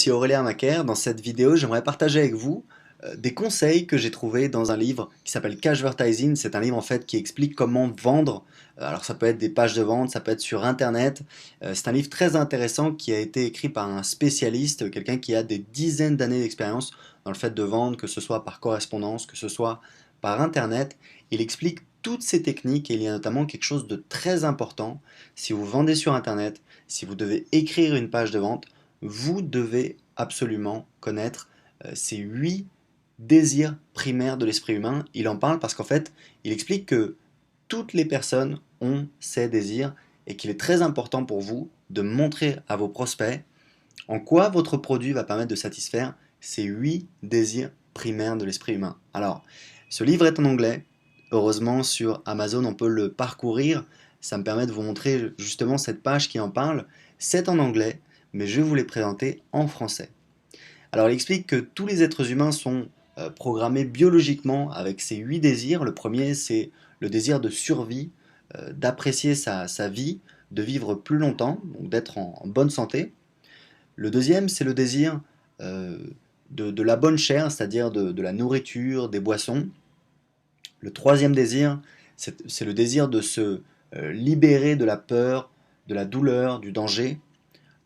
Ici Aurélien Macaire. Dans cette vidéo, j'aimerais partager avec vous des conseils que j'ai trouvés dans un livre qui s'appelle Cashvertising. C'est un livre en fait qui explique comment vendre. Alors ça peut être des pages de vente, ça peut être sur internet. C'est un livre très intéressant qui a été écrit par un spécialiste, quelqu'un qui a des dizaines d'années d'expérience dans le fait de vendre, que ce soit par correspondance, que ce soit par internet. Il explique toutes ces techniques et il y a notamment quelque chose de très important. Si vous vendez sur internet, si vous devez écrire une page de vente, vous devez absolument connaître ces 8 désirs primaires de l'esprit humain. Il en parle parce qu'en fait, il explique que toutes les personnes ont ces désirs et qu'il est très important pour vous de montrer à vos prospects en quoi votre produit va permettre de satisfaire ces 8 désirs primaires de l'esprit humain. Alors, ce livre est en anglais. Heureusement, sur Amazon, on peut le parcourir. Ça me permet de vous montrer justement cette page qui en parle. C'est en anglais, mais je vais vous les présenter en français. Alors, il explique que tous les êtres humains sont programmés biologiquement avec ces 8 désirs. Le premier, c'est le désir de survie, d'apprécier sa vie, de vivre plus longtemps, donc d'être en bonne santé. Le deuxième, c'est le désir euh, de la bonne chair, c'est-à-dire de la nourriture, des boissons. Le troisième désir, c'est le désir de se libérer de la peur, de la douleur, du danger.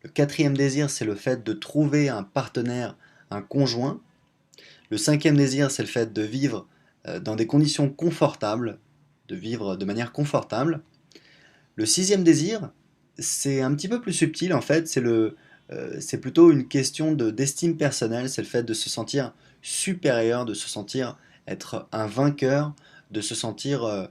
Le quatrième désir, c'est le fait de trouver un partenaire, un conjoint. Le cinquième désir, c'est le fait de vivre dans des conditions confortables, de vivre de manière confortable. Le sixième désir, c'est un petit peu plus subtil en fait, c'est plutôt une question d'estime personnelle, c'est le fait de se sentir supérieur, de se sentir être un vainqueur, de se sentir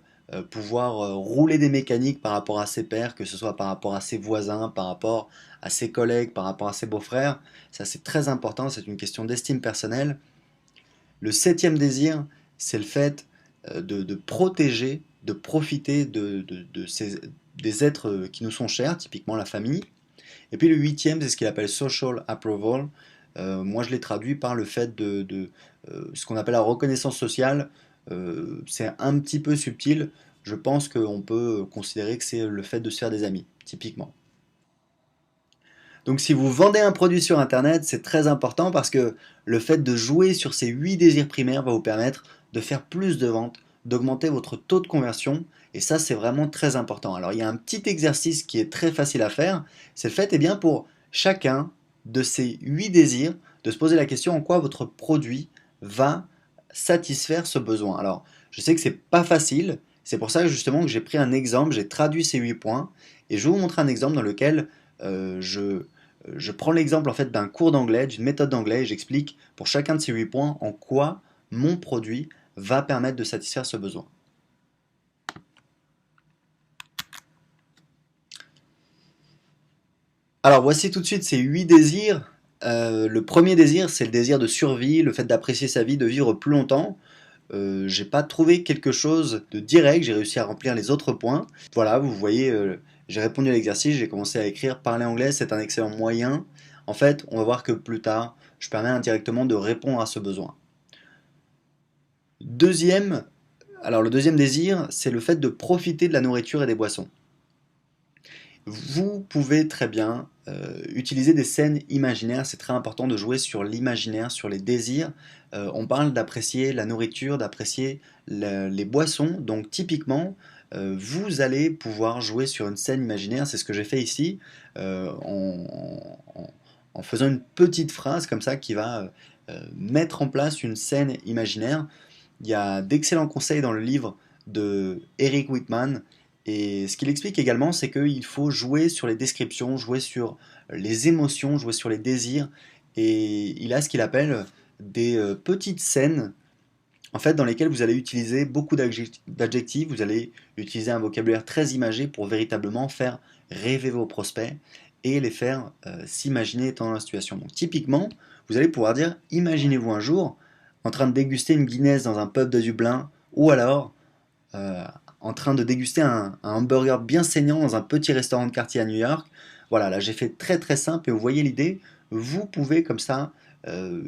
pouvoir rouler des mécaniques par rapport à ses pairs, que ce soit par rapport à ses voisins, par rapport à ses collègues, par rapport à ses beaux-frères. Ça c'est très important, c'est une question d'estime personnelle. Le septième désir, c'est le fait de protéger, de profiter des êtres qui nous sont chers, typiquement la famille. Et puis le huitième, c'est ce qu'il appelle social approval. Moi, je l'ai traduit par le fait de ce qu'on appelle la reconnaissance sociale. C'est un petit peu subtil. Je pense qu'on peut considérer que c'est le fait de se faire des amis, typiquement. Donc si vous vendez un produit sur Internet, c'est très important parce que le fait de jouer sur ces 8 désirs primaires va vous permettre de faire plus de ventes, d'augmenter votre taux de conversion, et ça c'est vraiment très important. Alors il y a un petit exercice qui est très facile à faire, c'est le fait pour chacun de ces 8 désirs de se poser la question en quoi votre produit va satisfaire ce besoin. Alors je sais que c'est pas facile, c'est pour ça que justement que j'ai pris un exemple, j'ai traduit ces 8 points, et je vais vous montrer un exemple dans lequel je prends l'exemple en fait d'un cours d'anglais, d'une méthode d'anglais, et j'explique pour chacun de ces 8 points en quoi mon produit va permettre de satisfaire ce besoin. Alors voici tout de suite ces 8 désirs. Le premier désir, c'est le désir de survie, le fait d'apprécier sa vie, de vivre plus longtemps. J'ai pas trouvé quelque chose de direct, j'ai réussi à remplir les autres points. Voilà, vous voyez, j'ai répondu à l'exercice, j'ai commencé à écrire. Parler anglais, c'est un excellent moyen. En fait, on va voir que plus tard, je permets indirectement de répondre à ce besoin. Deuxième, alors le deuxième désir, c'est le fait de profiter de la nourriture et des boissons. Vous pouvez très bien utiliser des scènes imaginaires, c'est très important de jouer sur l'imaginaire, sur les désirs. On parle d'apprécier la nourriture, d'apprécier les boissons, donc typiquement, vous allez pouvoir jouer sur une scène imaginaire, c'est ce que j'ai fait ici, en faisant une petite phrase comme ça qui va mettre en place une scène imaginaire. Il y a d'excellents conseils dans le livre de Eric Whitman. Et ce qu'il explique également, c'est qu'il faut jouer sur les descriptions, jouer sur les émotions, jouer sur les désirs. Et il a ce qu'il appelle des petites scènes, en fait, dans lesquelles vous allez utiliser beaucoup d'adjectifs, vous allez utiliser un vocabulaire très imagé pour véritablement faire rêver vos prospects et les faire s'imaginer étant dans la situation. Donc typiquement, vous allez pouvoir dire, imaginez-vous un jour en train de déguster une Guinness dans un pub de Dublin, ou alors euh, en train de déguster un hamburger bien saignant dans un petit restaurant de quartier à New York. Voilà, là j'ai fait très très simple et vous voyez l'idée, vous pouvez comme ça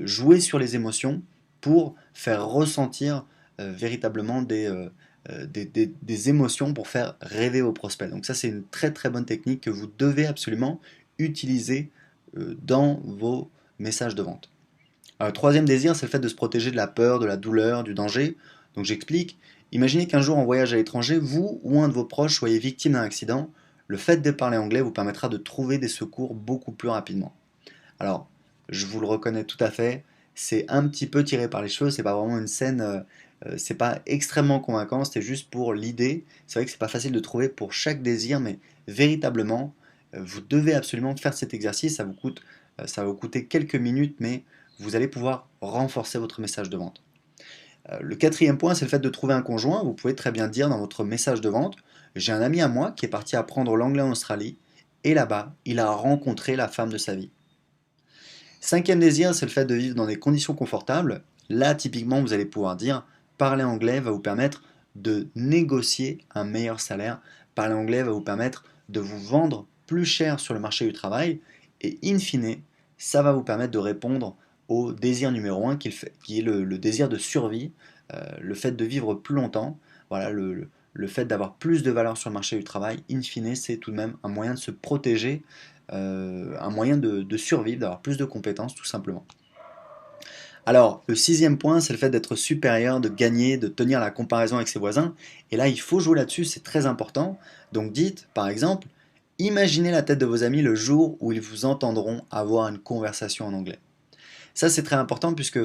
jouer sur les émotions pour faire ressentir véritablement des émotions pour faire rêver vos prospects. Donc ça c'est une très très bonne technique que vous devez absolument utiliser dans vos message de vente. Alors, le troisième désir, c'est le fait de se protéger de la peur, de la douleur, du danger. Donc j'explique. Imaginez qu'un jour en voyage à l'étranger, vous ou un de vos proches soyez victime d'un accident. Le fait de parler anglais vous permettra de trouver des secours beaucoup plus rapidement. Alors, je vous le reconnais tout à fait, c'est un petit peu tiré par les cheveux, c'est pas vraiment une scène, c'est pas extrêmement convaincant, c'était juste pour l'idée. C'est vrai que c'est pas facile de trouver pour chaque désir, mais véritablement, vous devez absolument faire cet exercice, ça va vous coûter quelques minutes, mais vous allez pouvoir renforcer votre message de vente. Le quatrième point, c'est le fait de trouver un conjoint. Vous pouvez très bien dire dans votre message de vente, j'ai un ami à moi qui est parti apprendre l'anglais en Australie, et là-bas, il a rencontré la femme de sa vie. Cinquième désir, c'est le fait de vivre dans des conditions confortables. Là, typiquement, vous allez pouvoir dire, parler anglais va vous permettre de négocier un meilleur salaire. Parler anglais va vous permettre de vous vendre plus cher sur le marché du travail. Et in fine, ça va vous permettre de répondre au désir numéro un, qui est le désir de survie, le fait de vivre plus longtemps. Voilà, le fait d'avoir plus de valeur sur le marché du travail, in fine, c'est tout de même un moyen de se protéger, un moyen de survivre, d'avoir plus de compétences tout simplement. Alors, le sixième point, c'est le fait d'être supérieur, de gagner, de tenir la comparaison avec ses voisins. Et là, il faut jouer là-dessus, c'est très important. Donc dites, par exemple, imaginez la tête de vos amis le jour où ils vous entendront avoir une conversation en anglais. Ça, c'est très important puisque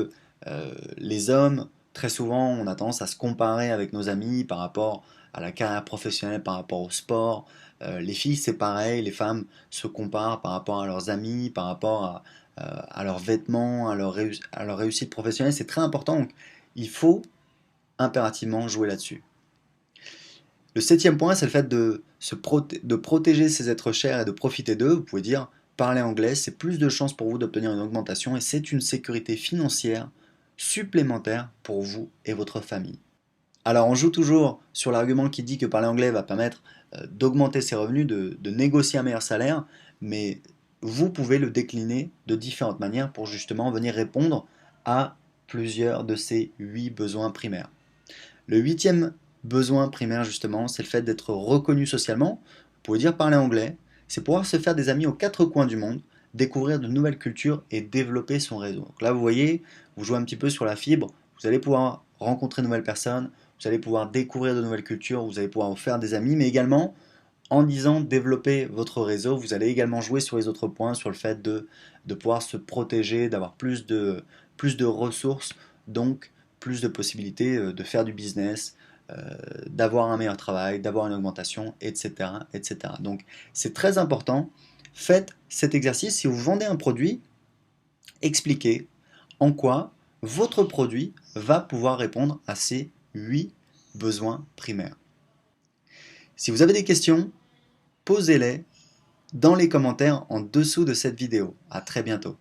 les hommes, très souvent, on a tendance à se comparer avec nos amis par rapport à la carrière professionnelle, par rapport au sport. Les filles, c'est pareil, les femmes se comparent par rapport à leurs amis, par rapport à leurs vêtements, à leur réussite professionnelle. C'est très important, donc il faut impérativement jouer là-dessus. Le septième point, c'est le fait de protéger ses êtres chers et de profiter d'eux. Vous pouvez dire, parler anglais, c'est plus de chances pour vous d'obtenir une augmentation et c'est une sécurité financière supplémentaire pour vous et votre famille. Alors on joue toujours sur l'argument qui dit que parler anglais va permettre d'augmenter ses revenus, de négocier un meilleur salaire, mais vous pouvez le décliner de différentes manières pour justement venir répondre à plusieurs de ces 8 besoins primaires. Le huitième besoin primaire, justement, c'est le fait d'être reconnu socialement. Vous pouvez dire parler anglais, c'est pouvoir se faire des amis aux quatre coins du monde, découvrir de nouvelles cultures et développer son réseau. Donc là, vous voyez, vous jouez un petit peu sur la fibre, vous allez pouvoir rencontrer de nouvelles personnes, vous allez pouvoir découvrir de nouvelles cultures, vous allez pouvoir vous faire des amis, mais également, en disant développer votre réseau, vous allez également jouer sur les autres points, sur le fait de pouvoir se protéger, d'avoir plus de ressources, donc plus de possibilités de faire du business, d'avoir un meilleur travail, d'avoir une augmentation, etc., etc. Donc c'est très important. Faites cet exercice. Si vous vendez un produit, expliquez en quoi votre produit va pouvoir répondre à ces 8 besoins primaires. Si vous avez des questions, posez-les dans les commentaires en dessous de cette vidéo. À très bientôt.